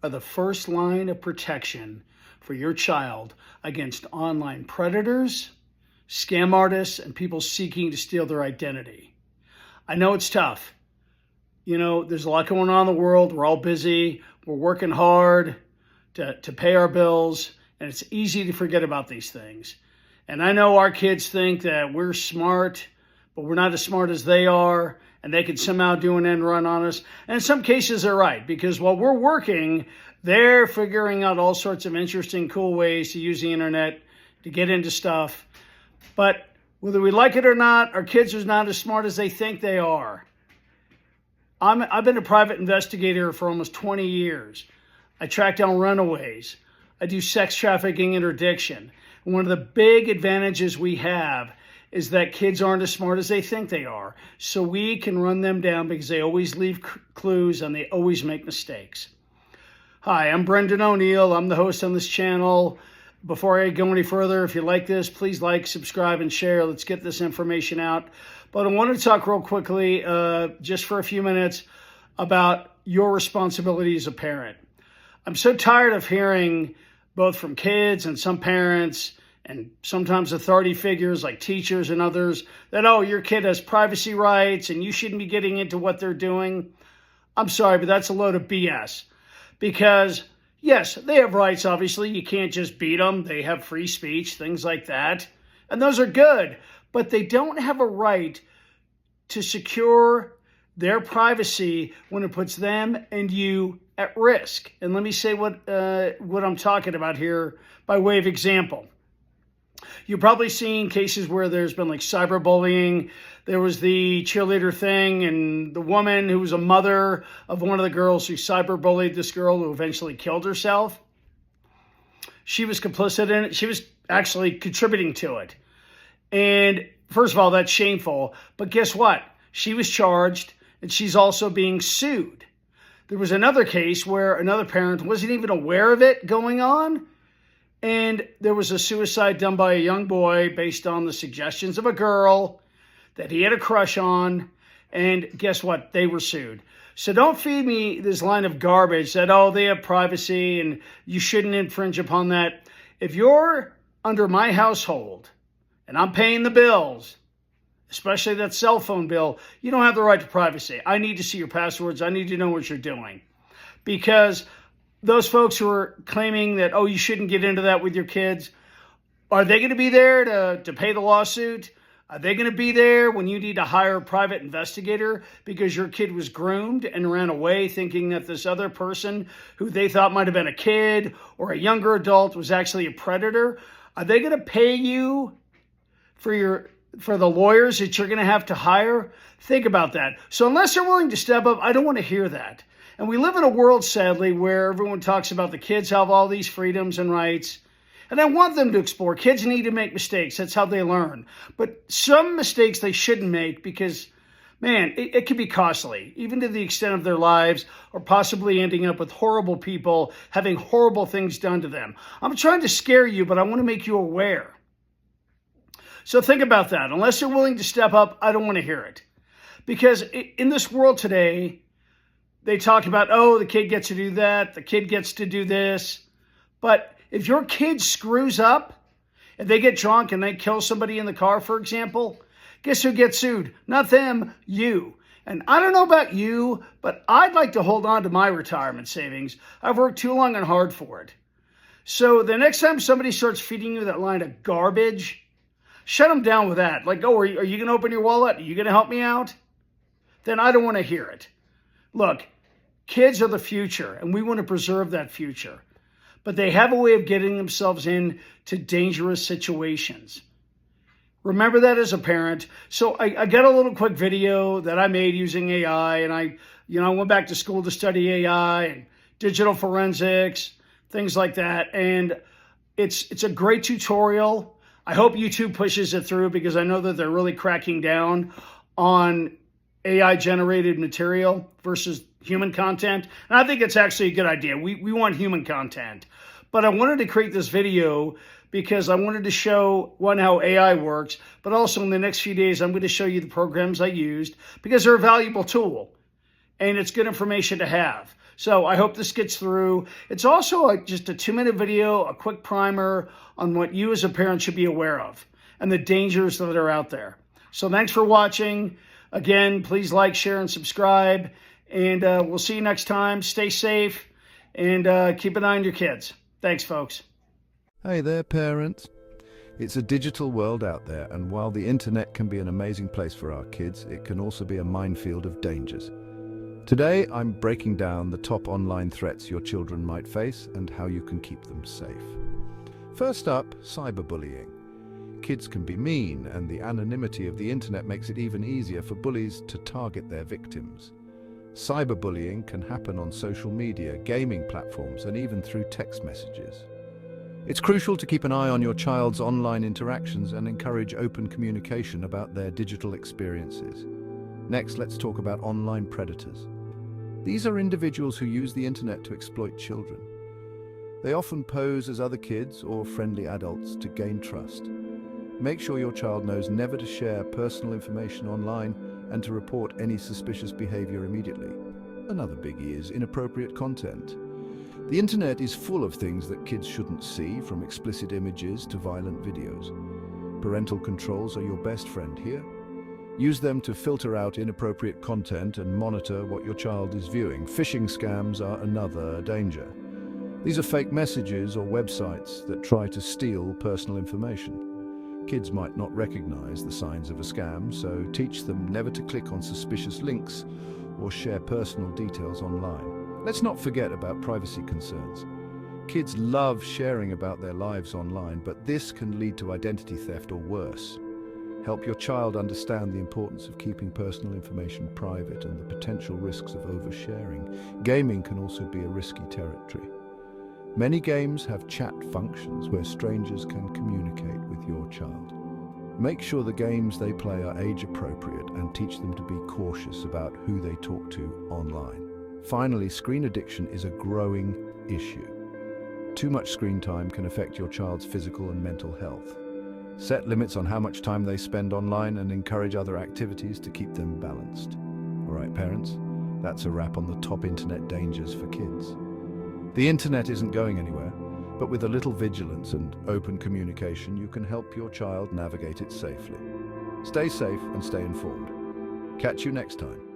are the first line of protection for your child against online predators, scam artists, and people seeking to steal their identity. I know it's tough. There's a lot going on in the world. We're all busy. We're working hard to pay our bills, and it's easy to forget about these things. And I know our kids think that we're smart, but we're not as smart as they are, and they can somehow do an end run on us. And in some cases, they're right, because while we're working, they're figuring out all sorts of interesting, cool ways to use the internet to get into stuff. But whether we like it or not, our kids are not as smart as they think they are. I've been a private investigator for almost 20 years. I track down runaways. I do sex trafficking interdiction. And one of the big advantages we have is that kids aren't as smart as they think they are. So we can run them down because they always leave clues and they always make mistakes. Hi, I'm Brendan O'Neill. I'm the host on this channel. Before I go any further, if you like this, please like, subscribe, and share. Let's get this information out. But I want to talk real quickly, just for a few minutes, about your responsibility as a parent. I'm so tired of hearing, both from kids and some parents, and sometimes authority figures like teachers and others, that, oh, your kid has privacy rights and you shouldn't be getting into what they're doing. I'm sorry, but that's a load of BS. Because, yes, they have rights, obviously. You can't just beat them. They have free speech, things like that. And those are good. But they don't have a right to secure their privacy when it puts them and you at risk. And let me say what I'm talking about here by way of example. You've probably seen cases where there's been like cyberbullying. There was the cheerleader thing, and the woman who was a mother of one of the girls who cyberbullied this girl who eventually killed herself. She was complicit in it. She was actually contributing to it. And first of all, that's shameful. But guess what? She was charged, and she's also being sued. There was another case where another parent wasn't even aware of it going on. And there was a suicide done by a young boy based on the suggestions of a girl that he had a crush on. And guess what? They were sued. So don't feed me this line of garbage that, oh, they have privacy and you shouldn't infringe upon that. If you're under my household and I'm paying the bills, especially that cell phone bill, you don't have the right to privacy. I need to see your passwords. I need to know what you're doing. Because those folks who are claiming that, oh, you shouldn't get into that with your kids, are they going to be there to pay the lawsuit? Are they going to be there when you need to hire a private investigator because your kid was groomed and ran away thinking that this other person who they thought might have been a kid or a younger adult was actually a predator? Are they going to pay you for the lawyers that you're going to have to hire? Think about that. So unless they're willing to step up, I don't want to hear that. And we live in a world, sadly, where everyone talks about the kids have all these freedoms and rights. And I want them to explore. Kids need to make mistakes. That's how they learn. But some mistakes they shouldn't make because, man, it can be costly, even to the extent of their lives, or possibly ending up with horrible people having horrible things done to them. I'm trying to scare you, but I want to make you aware. So think about that. Unless they're willing to step up, I don't want to hear it. Because in this world today, they talk about, oh, the kid gets to do that, the kid gets to do this. But if your kid screws up, if they get drunk and they kill somebody in the car, for example, guess who gets sued? Not them, you. And I don't know about you, but I'd like to hold on to my retirement savings. I've worked too long and hard for it. So the next time somebody starts feeding you that line of garbage, shut them down with that. Like, oh, are you going to open your wallet? Are you going to help me out? Then I don't want to hear it. Look, kids are the future, and we want to preserve that future. But they have a way of getting themselves into dangerous situations. Remember that as a parent. So I got a little quick video that I made using AI, and I went back to school to study AI and digital forensics, things like that. And it's a great tutorial. I hope YouTube pushes it through because I know that they're really cracking down on AI-generated material versus human content. And I think it's actually a good idea. We want human content. But I wanted to create this video because I wanted to show, one, how AI works, but also in the next few days, I'm going to show you the programs I used because they're a valuable tool and it's good information to have. So I hope this gets through. It's also just a 2-minute video, a quick primer on what you as a parent should be aware of and the dangers that are out there. So thanks for watching. Again, please like, share, and subscribe. And we'll see you next time. Stay safe and keep an eye on your kids. Thanks, folks. Hey there, parents. It's a digital world out there, and while the internet can be an amazing place for our kids, it can also be a minefield of dangers. Today, I'm breaking down the top online threats your children might face and how you can keep them safe. First up, cyberbullying. Kids can be mean, and the anonymity of the internet makes it even easier for bullies to target their victims. Cyberbullying can happen on social media, gaming platforms, and even through text messages. It's crucial to keep an eye on your child's online interactions and encourage open communication about their digital experiences. Next, let's talk about online predators. These are individuals who use the internet to exploit children. They often pose as other kids or friendly adults to gain trust. Make sure your child knows never to share personal information online and to report any suspicious behavior immediately. Another biggie is inappropriate content. The internet is full of things that kids shouldn't see, from explicit images to violent videos. Parental controls are your best friend here. Use them to filter out inappropriate content and monitor what your child is viewing. Phishing scams are another danger. These are fake messages or websites that try to steal personal information. Kids might not recognize the signs of a scam, so teach them never to click on suspicious links or share personal details online. Let's not forget about privacy concerns. Kids love sharing about their lives online, but this can lead to identity theft or worse. Help your child understand the importance of keeping personal information private and the potential risks of oversharing. Gaming can also be a risky territory. Many games have chat functions where strangers can communicate with your child. Make sure the games they play are age appropriate and teach them to be cautious about who they talk to online. Finally, screen addiction is a growing issue. Too much screen time can affect your child's physical and mental health. Set limits on how much time they spend online and encourage other activities to keep them balanced. All right, parents, that's a wrap on the top internet dangers for kids. The internet isn't going anywhere, but with a little vigilance and open communication, you can help your child navigate it safely. Stay safe and stay informed. Catch you next time.